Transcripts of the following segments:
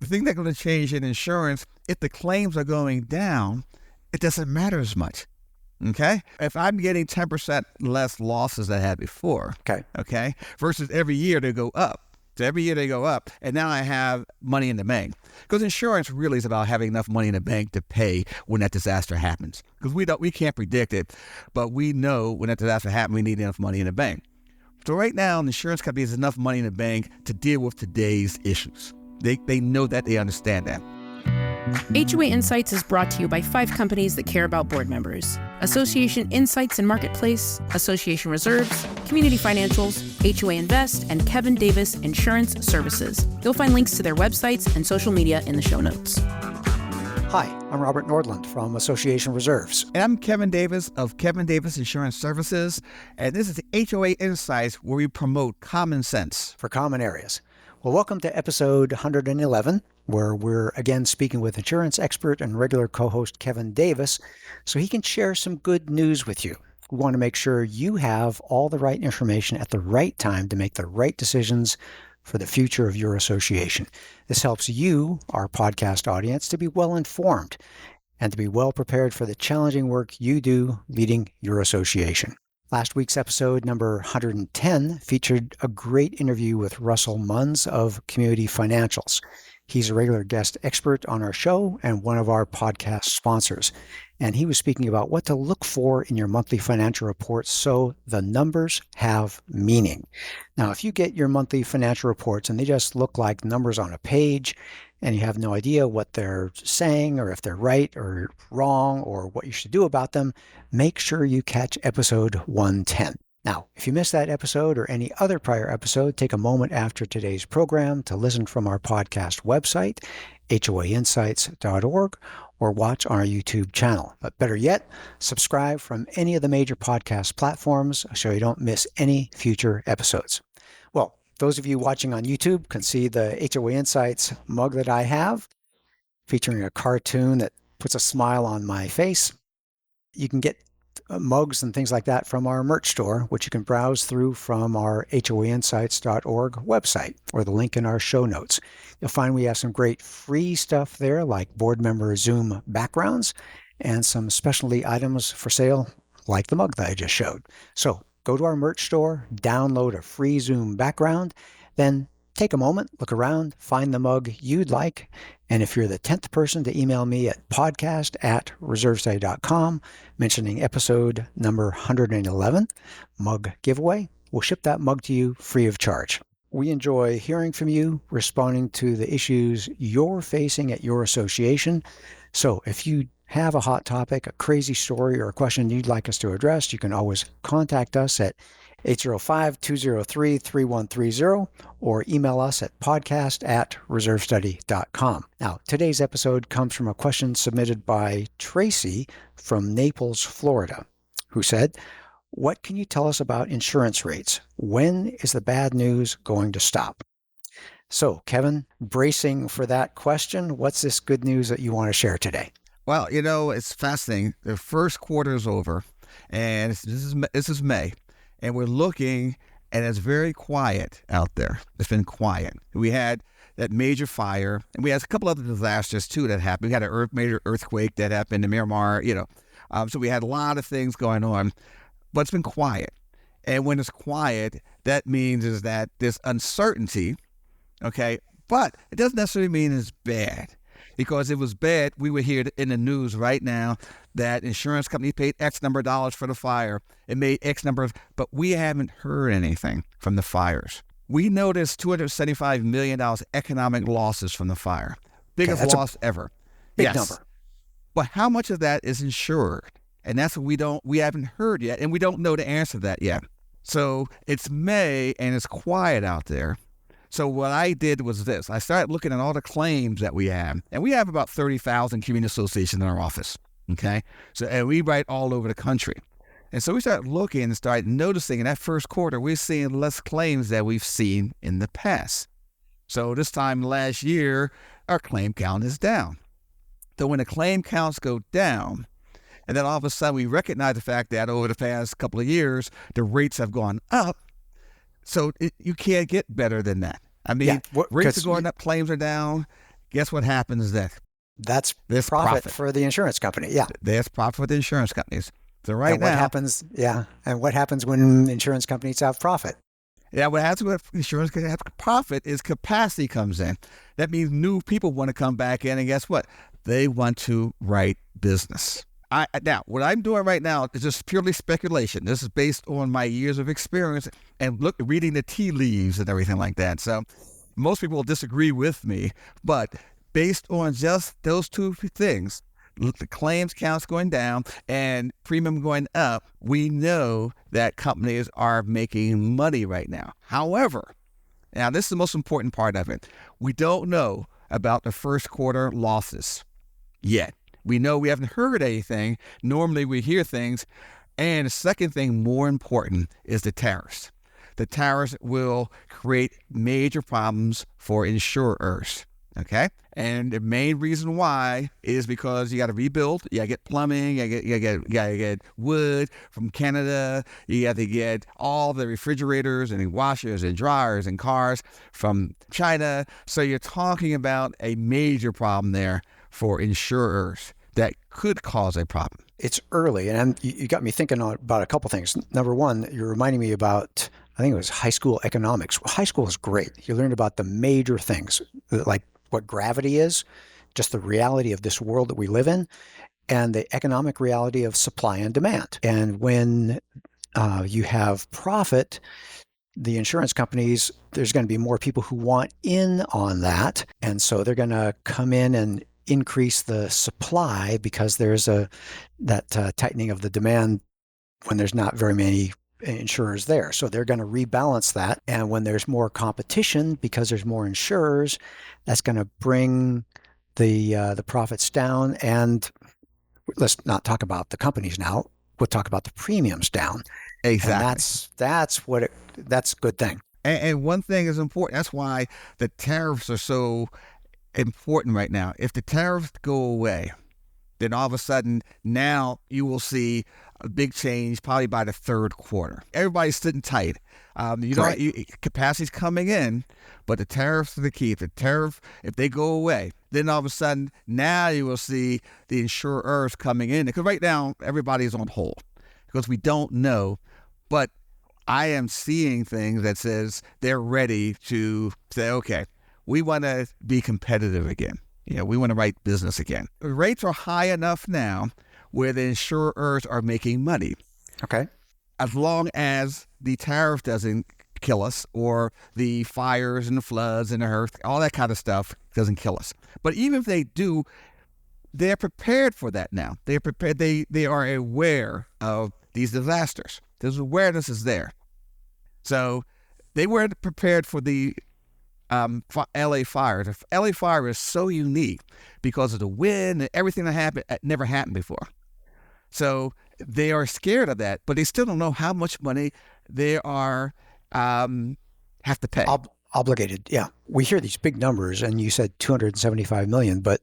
The thing that's going to change in insurance, if the claims are going down, it doesn't matter as much. Okay? If I'm getting 10% less losses than I had before, okay, versus every year they go up. So every year they go up, and now I have money in the bank. Because insurance really is about having enough money in the bank to pay when that disaster happens. Because we can't predict it, but we know when that disaster happens, we need enough money in the bank. So right now, the insurance company has enough money in the bank to deal with today's issues. They know that, they understand that. HOA Insights is brought to you by 5 companies that care about board members. Association Insights and Marketplace, Association Reserves, Community Financials, HOA Invest, and Kevin Davis Insurance Services. You'll find links to their websites and social media in the show notes. Hi, I'm Robert Nordlund from Association Reserves. And I'm Kevin Davis of Kevin Davis Insurance Services. And this is the HOA Insights, where we promote common sense For common areas. Well, welcome to episode 111, where we're again speaking with insurance expert and regular co-host Kevin Davis, so he can share some good news with you. We want to make sure you have all the right information at the right time to make the right decisions for the future of your association. This helps you, our podcast audience, to be well informed and to be well prepared for the challenging work you do leading your association. Last week's episode, number 110, featured a great interview with Russell Munns of Community Financials. He's a regular guest expert on our show and one of our podcast sponsors. And he was speaking about what to look for in your monthly financial reports so the numbers have meaning. Now, if you get your monthly financial reports and they just look like numbers on a page and you have no idea what they're saying or if they're right or wrong or what you should do about them, make sure you catch episode 110. Now, if you missed that episode or any other prior episode, take a moment after today's program to listen from our podcast website, hoainsights.org, or watch on our YouTube channel. But better yet, subscribe from any of the major podcast platforms so you don't miss any future episodes. Well, those of you watching on YouTube can see the HOA Insights mug that I have, featuring a cartoon that puts a smile on my face. You can get mugs and things like that from our merch store, which you can browse through from our hoainsights.org website or the link in our show notes. You'll find we have some great free stuff there, like board member Zoom backgrounds and some specialty items for sale, like the mug that I just showed. So go to our merch store, download a free Zoom background, then take a moment, look around, find the mug you'd like, and if you're the 10th person to email me at podcast@reservestudy.com, mentioning episode number 111, mug giveaway, we'll ship that mug to you free of charge. We enjoy hearing from you, responding to the issues you're facing at your association. So if you have a hot topic, a crazy story, or a question you'd like us to address, you can always contact us at 805-203-3130 or email us at podcast@reservestudy.com. Now, today's episode comes from a question submitted by Tracy from Naples, Florida, who said, "What can you tell us about insurance rates? When is the bad news going to stop?" So, Kevin, bracing for that question, what's this good news that you want to share today? Well, it's fascinating. The first quarter is over, and this is May. And we're looking, and it's very quiet out there. It's been quiet. We had that major fire, and we had a couple other disasters too that happened. We had a major earthquake that happened in Miramar, so we had a lot of things going on, but it's been quiet. And when it's quiet, that means is that there's uncertainty, okay? But it doesn't necessarily mean it's bad. Because it was bad, we would hear in the news right now that insurance companies paid X number of dollars for the fire. It made X number of, but we haven't heard anything from the fires. We know there's $275 million economic losses from the fire. Biggest loss ever. Big number. But how much of that is insured? And that's what we haven't heard yet, and we don't know the answer to that yet. So it's May, and it's quiet out there. So what I did was this. I started looking at all the claims that we have. And we have about 30,000 community associations in our office, okay? And we write all over the country. And so we started looking and started noticing in that first quarter, we're seeing less claims that we've seen in the past. So this time last year, our claim count is down. So when the claim counts go down, and then all of a sudden we recognize the fact that over the past couple of years, the rates have gone up. So you can't get better than that. I mean, rates are going up, claims are down. Guess what happens then? That's There's profit for the insurance company. Yeah. There's profit for the insurance companies. So right And what now, happens? Yeah. And what happens when insurance companies have profit? yeah, what happens with insurance can have profit is capacity comes in. That means new people want to come back in, and guess what? They want to write business. Now, what I'm doing right now is just purely speculation. This is based on my years of experience and reading the tea leaves and everything like that. So most people will disagree with me, but based on just those two things, the claims counts going down and premium going up, we know that companies are making money right now. However, now this is the most important part of it. We don't know about the first quarter losses yet. We know we haven't heard anything. Normally we hear things. And the second thing, more important, is the tariffs. The tariffs will create major problems for insurers. Okay? And the main reason why is because you got to rebuild. You got to get plumbing. You got to get wood from Canada. You got to get all the refrigerators and washers and dryers and cars from China. So you're talking about a major problem there for insurers that could cause a problem. It's early, and you got me thinking about a couple things. Number one, you're reminding me about, I think it was high school economics. High school is great. You learn about the major things, like what gravity is, just the reality of this world that we live in, and the economic reality of supply and demand. And when you have profit, the insurance companies, there's going to be more people who want in on that. And so they're going to come in and increase the supply because there's that tightening of the demand when there's not very many insurers there. So they're going to rebalance that. And when there's more competition because there's more insurers, that's going to bring the profits down. And let's not talk about the companies now. We'll talk about the premiums down. Exactly. And that's a good thing. And one thing is important. That's why the tariffs are so important right now. If the tariffs go away, then all of a sudden now you will see a big change probably by the third quarter. Everybody's sitting tight. Capacity's coming in, but the tariffs are the key. If the tariff, if they go away, then all of a sudden now you will see the insurers coming in. Because right now everybody's on hold because we don't know. But I am seeing things that says they're ready to say, okay, we want to be competitive again. We want to write business again. The rates are high enough now where the insurers are making money. Okay. As long as the tariff doesn't kill us or the fires and the floods and the earth, all that kind of stuff doesn't kill us. But even if they do, they're prepared for that now. They're prepared. They are aware of these disasters. This awareness is there. So they weren't prepared for the LA fire. The LA fire is so unique because of the wind and everything that happened. It never happened before. So they are scared of that, but they still don't know how much money they are have to pay. Obligated. Yeah. We hear these big numbers, and you said 275 million, but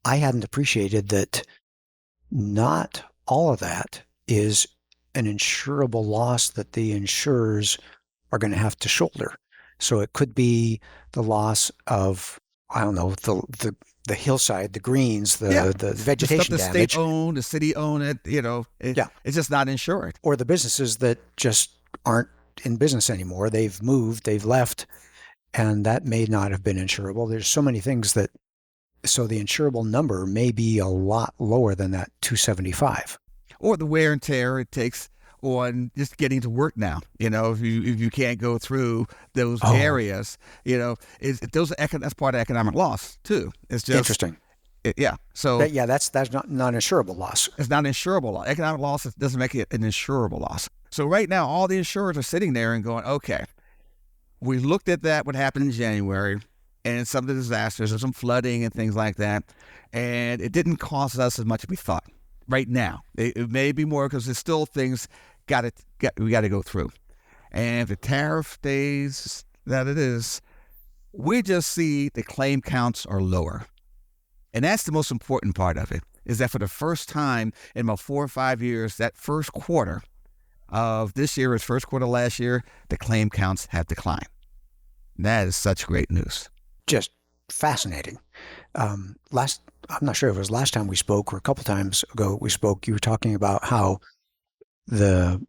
I hadn't appreciated that not all of that is an insurable loss that the insurers are going to have to shoulder. So it could be the loss of, I don't know, the hillside, the greens, the vegetation the damage. The state owned, the city owned it, it's just not insured. Or the businesses that just aren't in business anymore. They've moved, they've left, and that may not have been insurable. There's so many things so the insurable number may be a lot lower than that 275. Or the wear and tear it takes on just getting to work now. If you can't go through those areas, that's part of economic loss too. It's just interesting. So that's not insurable loss. It's not an insurable loss. Economic loss doesn't make it an insurable loss. So right now, all the insurers are sitting there and going, okay, we looked at what happened in January and some of the disasters and some flooding and things like that, and it didn't cost us as much as we thought. Right now, it may be more because there's still things we got to go through. And if the tariff stays that it is, we just see the claim counts are lower. And that's the most important part of it, is that for the first time in about 4 or 5 years, that first quarter of this year is first quarter last year, the claim counts have declined. And that is such great news. Just fascinating. I'm not sure if it was last time we spoke or a couple times ago we spoke, you were talking about how the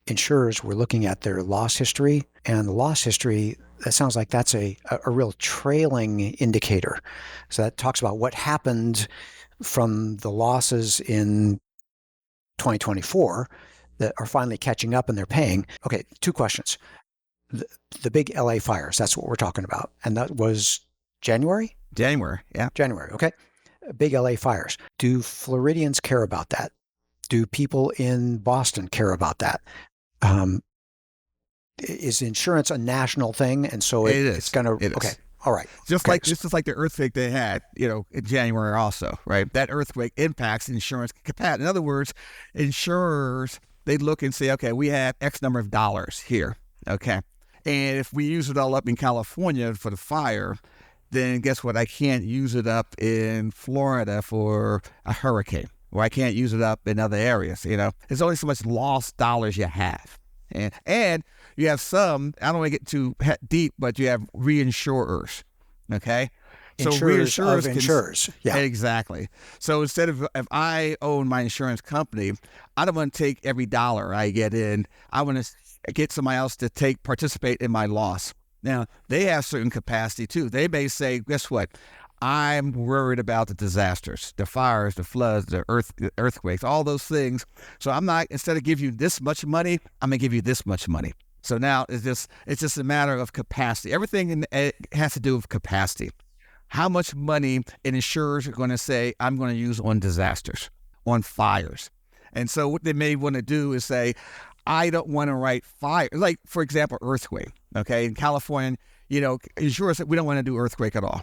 insurers were looking at their loss history, and the loss history, that sounds like that's a real trailing indicator. So that talks about what happened from the losses in 2024 that are finally catching up and they're paying. Okay, two questions. The big LA fires, that's what we're talking about. And that was January? January, yeah. January, okay. Big LA fires. Do Floridians care about that? Do people in Boston care about that? Is insurance a national thing? And so it's going to, okay. All right. Just like the earthquake they had, in January also, right? That earthquake impacts insurance capacity. In other words, insurers, they look and say, okay, we have X number of dollars here, okay? And if we use it all up in California for the fire, then guess what? I can't use it up in Florida for a hurricane, or I can't use it up in other areas, There's only so much lost dollars you have. And you have some, I don't want to get too deep, but you have reinsurers, okay? So insurers. Yeah. Exactly. So instead of, if I own my insurance company, I don't want to take every dollar I get in. I want to get somebody else to participate in my loss. Now, they have certain capacity too. They may say, guess what? I'm worried about the disasters, the fires, the floods, the earthquakes, all those things. So I'm not, instead of give you this much money, I'm going to give you this much money. So now it's just a matter of capacity. Everything has to do with capacity. How much money an insurers are going to say, I'm going to use on disasters, on fires. And so what they may want to do is say, I don't want to write fire. Like, for example, earthquake. Okay. In California, insurers, we don't want to do earthquake at all.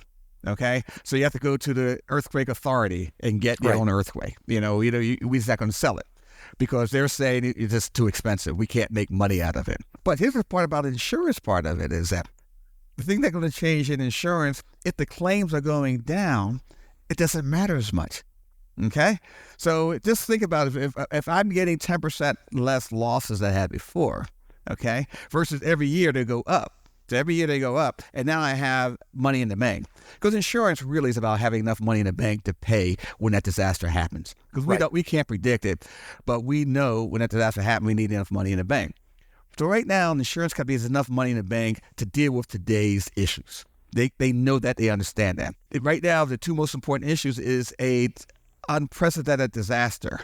Okay. So you have to go to the earthquake authority and get your own earthquake. We're just not going to sell it because they're saying it's just too expensive. We can't make money out of it. But here's the part about the insurance part of it is that the thing that's going to change in insurance, if the claims are going down, it doesn't matter as much. Okay? So just think about it. If I'm getting 10% less losses than I had before, okay, versus every year they go up. So every year they go up, and now I have money in the bank. Because insurance really is about having enough money in the bank to pay when that disaster happens. Because we can't predict it, but we know when that disaster happens, we need enough money in the bank. So right now, the insurance company has enough money in the bank to deal with today's issues. They know that, they understand that. Right now, the two most important issues is a unprecedented disaster,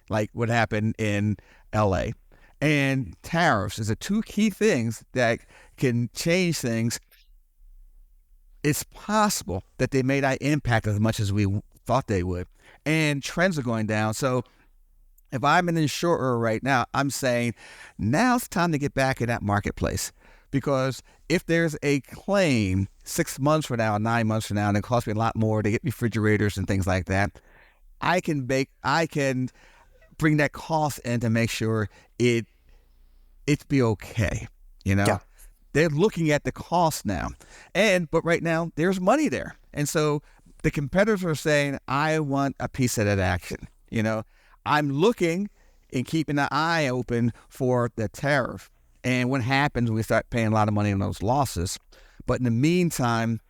like what happened in LA, and tariffs is the two key things that can change things. It's possible that they may not impact as much as we thought they would, and trends are going down. So if I'm an insurer right now, I'm saying now it's time to get back in that marketplace, because if there's a claim 6 months from now, 9 months from now, and it costs me a lot more to get refrigerators and things like that, I can bring that cost in to make sure it be okay. Yeah. They're looking at the cost now, but right now there's money there, and so the competitors are saying, I want a piece of that action. I'm looking and keeping an eye open for the tariff, and what happens when we start paying a lot of money on those losses. But in the meantime,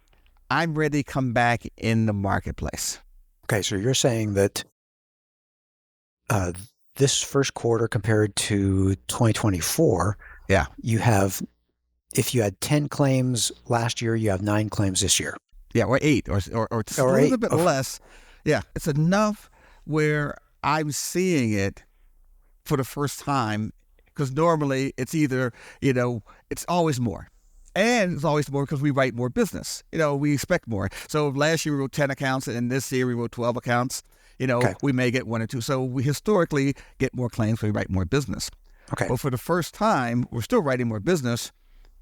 I'm ready to come back in the marketplace. Okay, so you're saying that this first quarter compared to 2024, yeah, if you had 10 claims last year, you have 9 claims this year. Yeah, or 8, or just a little bit less. Yeah, it's enough where I'm seeing it for the first time, because normally it's either, it's always more. And it's always more because we write more business. We expect more. So last year we wrote 10 accounts, and this year we wrote 12 accounts. We may get 1 or 2. So we historically get more claims, so we write more business. Okay. But for the first time, we're still writing more business,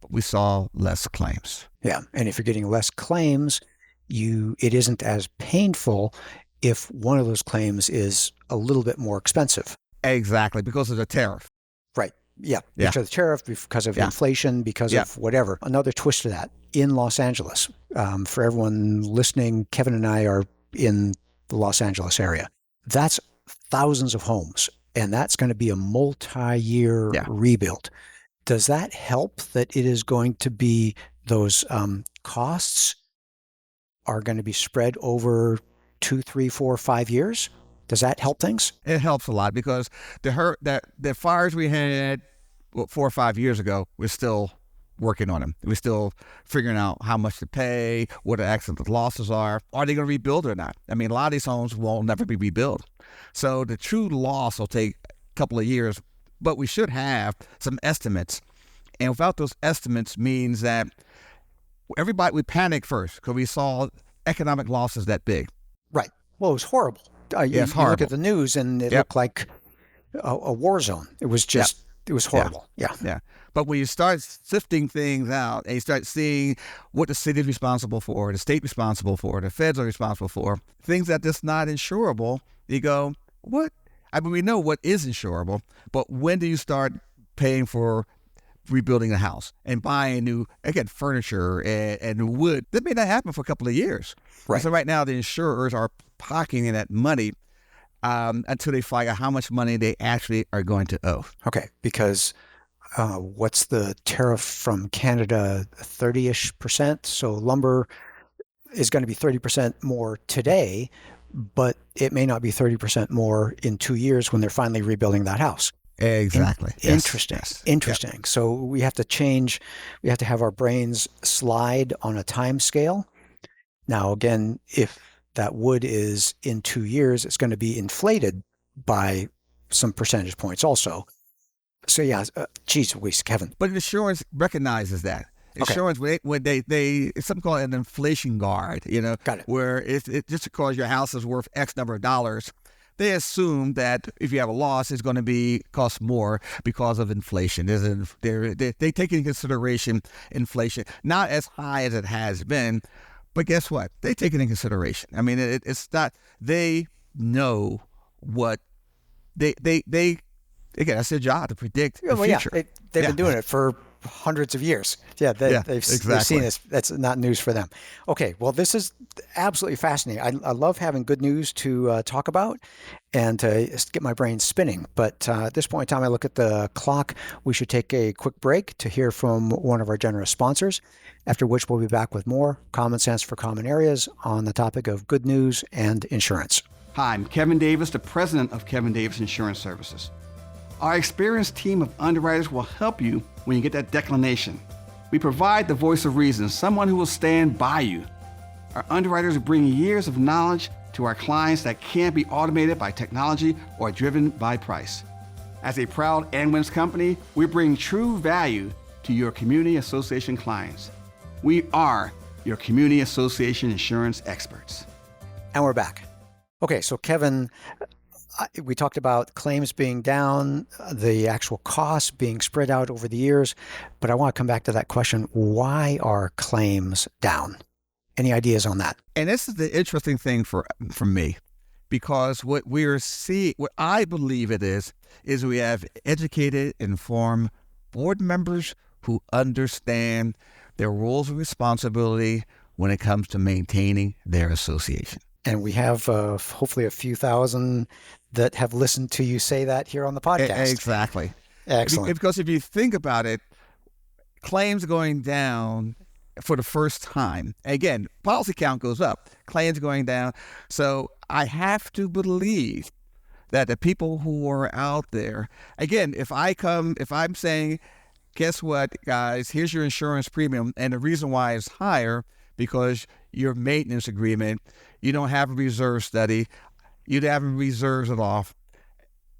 but we saw less claims. Yeah. And if you're getting less claims, it isn't as painful if one of those claims is a little bit more expensive. Exactly, because of the tariff. Right. Yeah. Because of the tariff, because of inflation, because of whatever. Another twist to that, in Los Angeles, for everyone listening, Kevin and I are in the Los Angeles area. That's thousands of homes, and that's going to be a multi-year rebuild. Does that help that it is going to be those costs are going to be spread over 2, 3, 4, 5 years. Does that help things? It helps a lot because the fires we had 4 or 5 years ago, we're still working on them. We're still figuring out how much to pay, what the accident losses are. Are they going to rebuild or not? I mean, a lot of these homes will never be rebuilt. So the true loss will take a couple of years, but we should have some estimates. And without those estimates means that we panicked first because we saw economic losses that big. Right. Well, it was horrible. Yeah, it's you look horrible. at the news and it looked like a war zone. It was just, it was horrible. Yeah. But when you start sifting things out and you start seeing what the city is responsible for, the state responsible for, the feds are responsible for, things that just not insurable, you go, what? I mean, we know what is insurable, but when do you start paying for rebuilding a house and buying new, again, furniture and wood? That may not happen for a couple of years. Right. So right now the insurers are pocketing that money until they figure out how much money they actually are going to owe. Okay, because what's the tariff from Canada? 30-ish%. So lumber is going to be 30% more today, but it may not be 30% more in 2 years when they're finally rebuilding that house. Exactly. Interesting. Yes. Interesting. Yep. So we have to have our brains slide on a time scale. Now, again, if that wood is in 2 years, it's going to be inflated by some percentage points also. So yeah, geez Louise, Kevin. But insurance recognizes that. Insurance, okay. when they it's something called an inflation guard, Got it. Where it just because your house is worth X number of dollars, they assume that if you have a loss, it's going to cost more because of inflation. They take into consideration inflation, not as high as it has been, but guess what? They take it into consideration. I mean, it's not. They know what they again. That's their job to predict the future. Yeah, they've been doing it for hundreds of years. They've seen this. That's not news for them. Okay, well, this is absolutely fascinating. I love having good news to talk about and to get my brain spinning. But at this point in time, I look at the clock. We should take a quick break to hear from one of our generous sponsors, after which we'll be back with more Common Sense for Common Areas on the topic of good news and insurance. Hi, I'm Kevin Davis, the president of Kevin Davis Insurance Services. Our experienced team of underwriters will help you when you get that declination. We provide the voice of reason, someone who will stand by you. Our underwriters bring years of knowledge to our clients that can't be automated by technology or driven by price. As a proud Anwins company, we bring true value to your community association clients. We are your community association insurance experts. And we're back. Okay, so Kevin, we talked about claims being down, the actual costs being spread out over the years, but I want to come back to that question. Why are claims down? Any ideas on that? And this is the interesting thing for me, because what we're seeing, what I believe it is we have educated, informed board members who understand their roles and responsibility when it comes to maintaining their association. And we have hopefully a few thousand that have listened to you say that here on the podcast. Exactly. Excellent. Because if you think about it, claims going down for the first time. Again, policy count goes up, claims going down. So I have to believe that the people who are out there, again, if I'm saying, guess what, guys, here's your insurance premium, and the reason why it's higher because your maintenance agreement, you don't have a reserve study, you haven't reserves it off.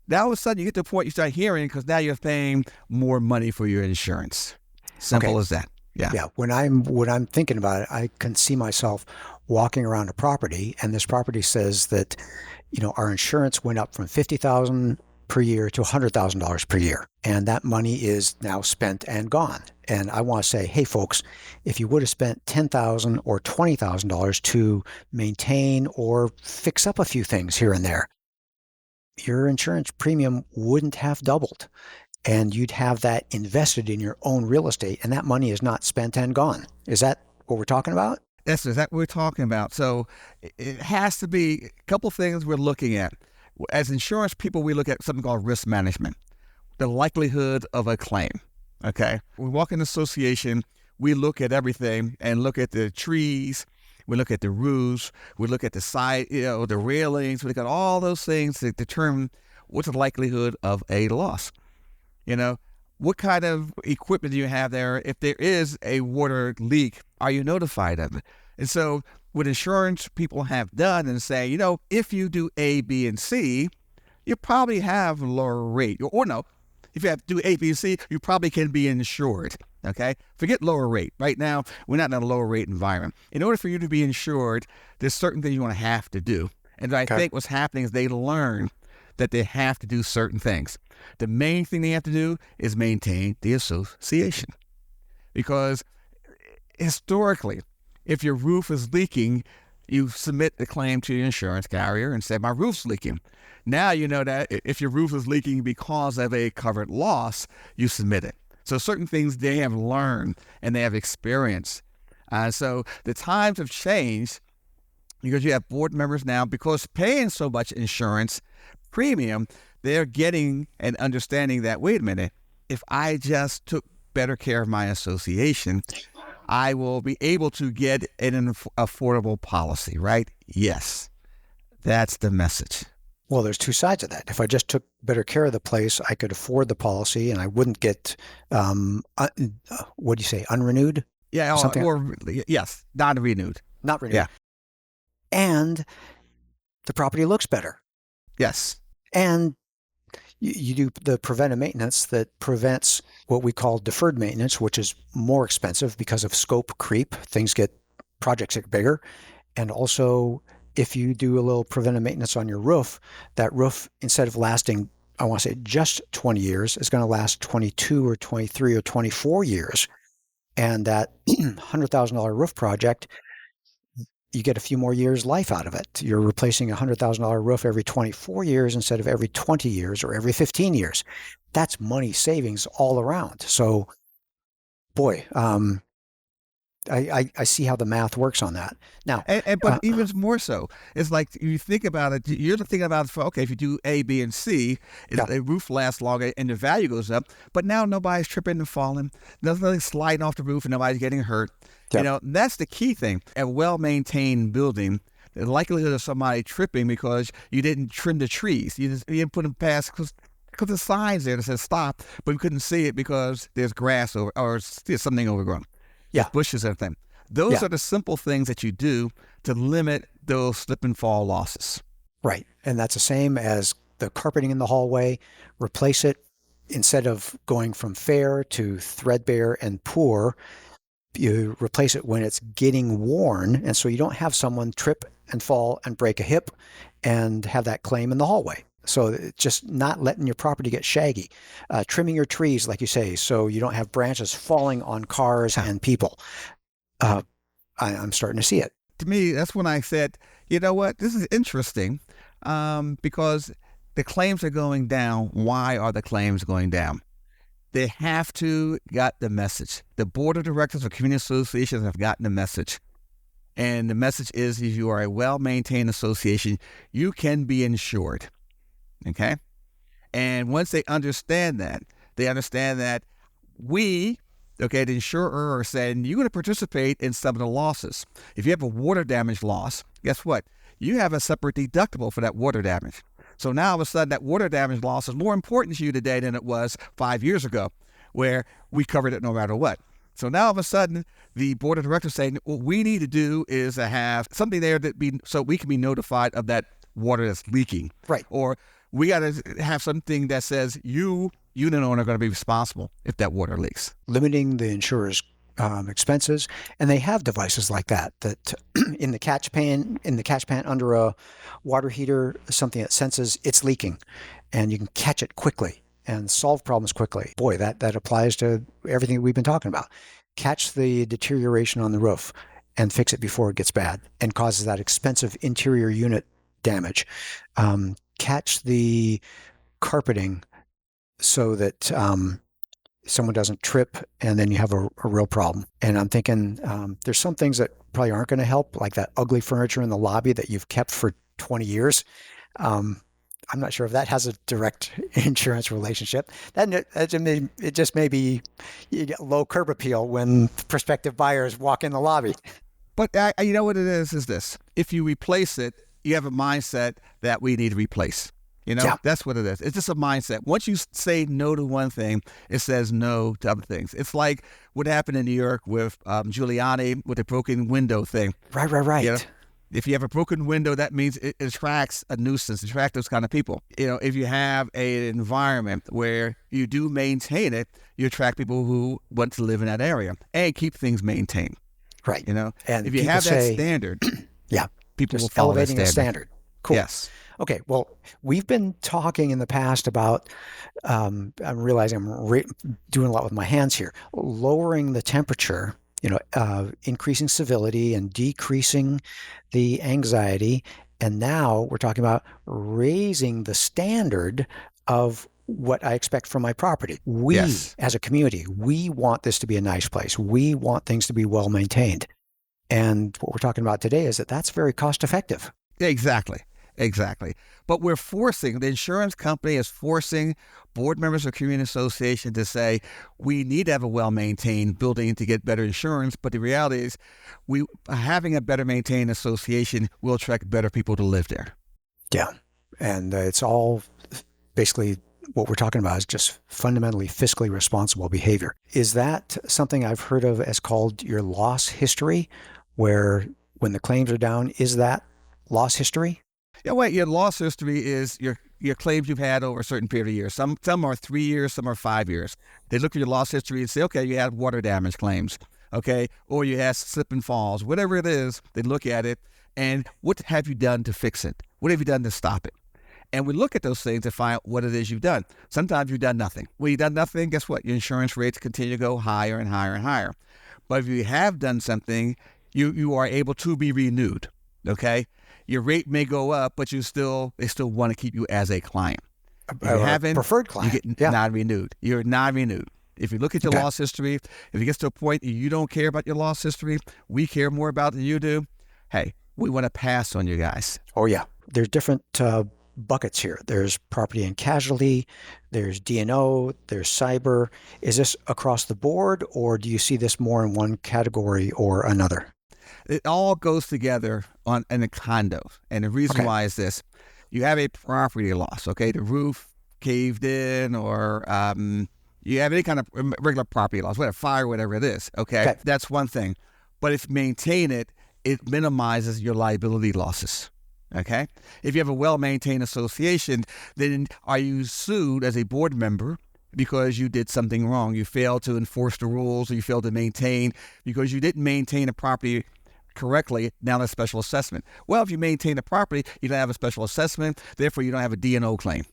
Now all of a sudden you get to the point you start hearing because now you're paying more money for your insurance. Simple as that. Yeah. When I'm thinking about it, I can see myself walking around a property, and this property says that, our insurance went up from $50,000 per year to $100,000 per year, and that money is now spent and gone. And I want to say, hey, folks, if you would have spent $10,000 or $20,000 to maintain or fix up a few things here and there, your insurance premium wouldn't have doubled. And you'd have that invested in your own real estate, and that money is not spent and gone. Is that what we're talking about? That's exactly what we're talking about. So it has to be a couple things we're looking at. As insurance people, we look at something called risk management, the likelihood of a claim. Okay. We walk in the association, we look at everything and look at the trees. We look at the roofs. We look at the side, the railings. We look at all those things to determine what's the likelihood of a loss. What kind of equipment do you have there? If there is a water leak, are you notified of it? And so what insurance people have done and say, if you do A, B, and C, you probably have a lower rate. Or no, if you have to do A, B, and C, you probably can be insured. Okay? Forget lower rate. Right now, we're not in a lower rate environment. In order for you to be insured, there's certain things you want to have to do. And I think what's happening is they learn that they have to do certain things. The main thing they have to do is maintain the association. Because historically, if your roof is leaking, you submit the claim to your insurance carrier and say, my roof's leaking. Now you know that if your roof is leaking because of a covered loss, you submit it. So certain things they have learned and they have experienced. So the times have changed because you have board members now, because paying so much insurance premium, they're getting and understanding that, wait a minute, if I just took better care of my association, I will be able to get an affordable policy, right? Yes, that's the message. Well, there's two sides of that. If I just took better care of the place, I could afford the policy and I wouldn't get, what do you say, unrenewed? Yeah, or yes, not renewed. Not renewed. Yeah. And the property looks better. Yes. And you do the preventive maintenance that prevents what we call deferred maintenance, which is more expensive because of scope creep. Projects get bigger. And also, if you do a little preventive maintenance on your roof, that roof, instead of lasting, I want to say just 20 years, is going to last 22 or 23 or 24 years. And that $100,000 roof project, you get a few more years life out of it. You're replacing a $100,000 roof every 24 years instead of every 20 years or every 15 years. That's money savings all around. So, boy, I see how the math works on that. Now, but even more so, it's like you think about it. You're thinking about if you do A, B, and C, the roof lasts longer and the value goes up. But now nobody's tripping and falling. Nothing's sliding off the roof and nobody's getting hurt. Yep. That's the key thing. A well-maintained building, the likelihood of somebody tripping because you didn't trim the trees, you didn't put them past because the signs there that says stop, but we couldn't see it because there's grass or there's something overgrown. Yeah, bushes and everything. Those are the simple things that you do to limit those slip and fall losses. Right. And that's the same as the carpeting in the hallway. Replace it instead of going from fair to threadbare and poor. You replace it when it's getting worn. And so you don't have someone trip and fall and break a hip and have that claim in the hallway. So it's just not letting your property get shaggy. Trimming your trees, like you say, so you don't have branches falling on cars and people. I'm starting to see it. To me, that's when I said, you know what, this is interesting because the claims are going down. Why are the claims going down? They have to got the message. The board of directors of community associations have gotten the message. And the message is, if you are a well-maintained association, you can be insured. Okay? And once they understand that we, the insurer, are saying you're going to participate in some of the losses. If you have a water damage loss, guess what? You have a separate deductible for that water damage. So now all of a sudden that water damage loss is more important to you today than it was 5 years ago, where we covered it no matter what. So now all of a sudden the board of directors saying what we need to do is to have something there so we can be notified of that water that's leaking. Right. Or we got to have something that says unit owner are going to be responsible if that water leaks. Limiting the insurer's expenses, and they have devices like that in the catch pan under a water heater, something that senses it's leaking, and you can catch it quickly and solve problems quickly. Boy, that applies to everything we've been talking about. Catch the deterioration on the roof and fix it before it gets bad and causes that expensive interior unit damage. Catch the carpeting so that someone doesn't trip and then you have a real problem. And I'm thinking there's some things that probably aren't going to help, like that ugly furniture in the lobby that you've kept for 20 years. I'm not sure if that has a direct insurance relationship. It just may be you get low curb appeal when prospective buyers walk in the lobby. But you know what it is this. If you replace it, you have a mindset that we need to replace. That's what it is. It's just a mindset. Once you say no to one thing, it says no to other things. It's like what happened in New York with Giuliani with the broken window thing. Right. If you have a broken window, that means it attracts a nuisance, attracts those kind of people. If you have an environment where you do maintain it, you attract people who want to live in that area and keep things maintained. Right. And if you have that standard, people will follow elevating that standard. Cool. Yes. Okay, well, we've been talking in the past about, I'm realizing I'm doing a lot with my hands here, lowering the temperature, increasing civility and decreasing the anxiety. And now we're talking about raising the standard of what I expect from my property. We, as a community, we want this to be a nice place. We want things to be well maintained. And what we're talking about today is that that's very cost effective. Exactly. But the insurance company is forcing board members of community association to say, we need to have a well-maintained building to get better insurance. But the reality is having a better maintained association will attract better people to live there. Yeah. And it's all basically what we're talking about is just fundamentally fiscally responsible behavior. Is that something I've heard of as called your loss history, where when the claims are down, is that loss history? Yeah, your loss history is your claims you've had over a certain period of years. Some are 3 years, some are 5 years. They look at your loss history and say, okay, you had water damage claims, okay, or you had slip and falls, whatever it is. They look at it and what have you done to fix it? What have you done to stop it? And we look at those things to find out what it is you've done. Sometimes you've done nothing. When you've done nothing, guess what? Your insurance rates continue to go higher and higher and higher. But if you have done something, you are able to be renewed, okay? Your rate may go up, but they still want to keep you as a client. If you haven't, preferred client. You get non-renewed. You're non-renewed. If you look at your loss history, if it gets to a point you don't care about your loss history, we care more about it than you do, hey, we want to pass on you guys. Oh, yeah. There's different buckets here. There's property and casualty, there's D&O, there's cyber. Is this across the board, or do you see this more in one category or another? It all goes together in a condo. And the reason why is this. You have a property loss, okay? The roof caved in or you have any kind of regular property loss, whatever, fire, whatever it is, okay? That's one thing. But if you maintain it, it minimizes your liability losses, okay? If you have a well-maintained association, then are you sued as a board member because you did something wrong? You failed to enforce the rules, or you failed to maintain because you didn't maintain a property correctly, now there's special assessment. Well, if you maintain the property, you don't have a special assessment, therefore you don't have a D&O claim.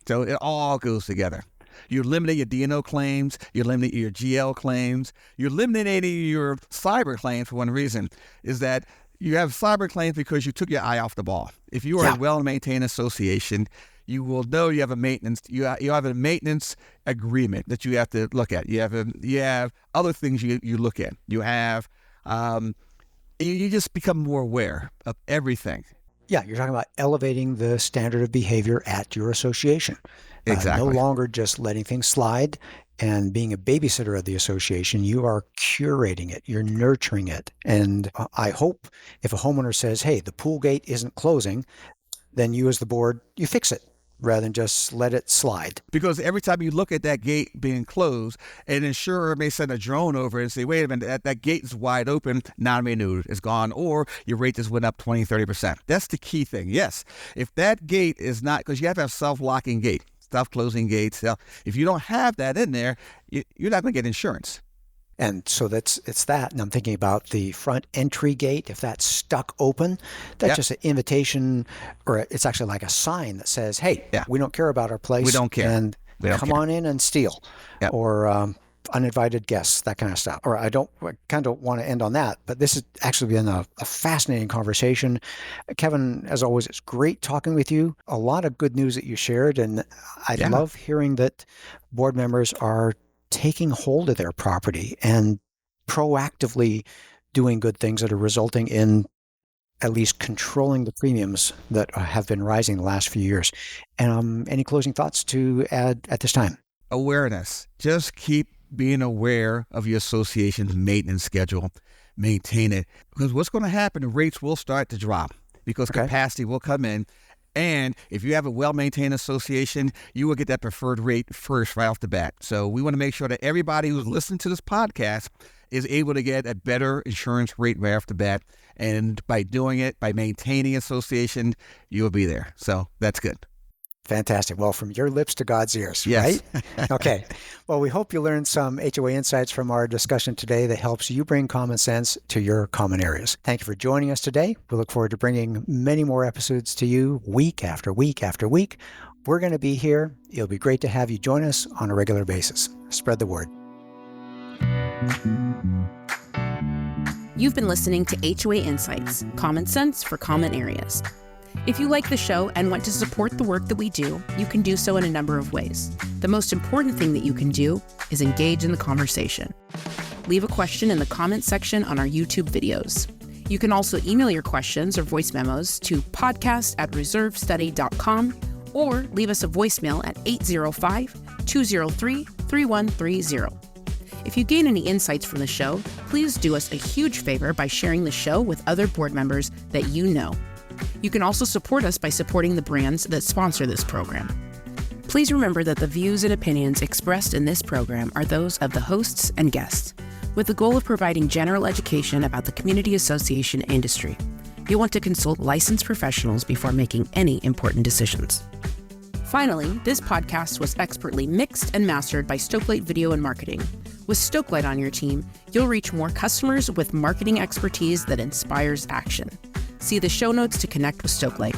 So it all goes together. You eliminate your D&O claims, you eliminate your GL claims, you're eliminating your cyber claims for one reason, is that you have cyber claims because you took your eye off the ball. If you are a well-maintained association, you will know you have a maintenance. You have a maintenance agreement that you have to look at. You have other things you look at. You have you just become more aware of everything. Yeah, you're talking about elevating the standard of behavior at your association. Exactly. No longer just letting things slide and being a babysitter of the association. You are curating it. You're nurturing it. And I hope if a homeowner says, hey, the pool gate isn't closing, then you as the board, you fix it rather than just let it slide. Because every time you look at that gate being closed, an insurer may send a drone over and say, wait a minute, that gate is wide open, non-renewed, is gone, or your rate just went up 20, 30%. That's the key thing. Yes, if that gate is not, because you have to have self-locking gate, self-closing gates. If you don't have that in there, you're not going to get insurance. And so it's that. And I'm thinking about the front entry gate. If that's stuck open, that's just an invitation, or it's actually like a sign that says, hey, we don't care about our place. We don't care. And come on in and steal. Or uninvited guests, that kind of stuff. Or I kind of want to end on that, but this has actually been a fascinating conversation. Kevin, as always, it's great talking with you. A lot of good news that you shared. And I love hearing that board members are taking hold of their property and proactively doing good things that are resulting in at least controlling the premiums that have been rising the last few years. And any closing thoughts to add at this time? Awareness. Just keep being aware of your association's maintenance schedule. maintain it. Because what's going to happen, the rates will start to drop because capacity will come in. And if you have a well-maintained association, you will get that preferred rate first right off the bat. So we want to make sure that everybody who's listening to this podcast is able to get a better insurance rate right off the bat. And by doing it, by maintaining association, you'll be there. So that's good. Fantastic. Well, from your lips to God's ears, yes. Right? Okay. Well, we hope you learned some HOA insights from our discussion today that helps you bring common sense to your common areas. Thank you for joining us today. We look forward to bringing many more episodes to you week after week after week. We're going to be here. It'll be great to have you join us on a regular basis. Spread the word. You've been listening to HOA Insights, common sense for common areas. If you like the show and want to support the work that we do, you can do so in a number of ways. The most important thing that you can do is engage in the conversation. Leave a question in the comment section on our YouTube videos. You can also email your questions or voice memos to podcast@reservestudy.com or leave us a voicemail at 805-203-3130. If you gain any insights from the show, please do us a huge favor by sharing the show with other board members that you know. You can also support us by supporting the brands that sponsor this program. Please remember that the views and opinions expressed in this program are those of the hosts and guests, with the goal of providing general education about the community association industry. You'll want to consult licensed professionals before making any important decisions. Finally, this podcast was expertly mixed and mastered by Stoke Video and Marketing. With Stoke on your team, you'll reach more customers with marketing expertise that inspires action. See the show notes to connect with Stoke.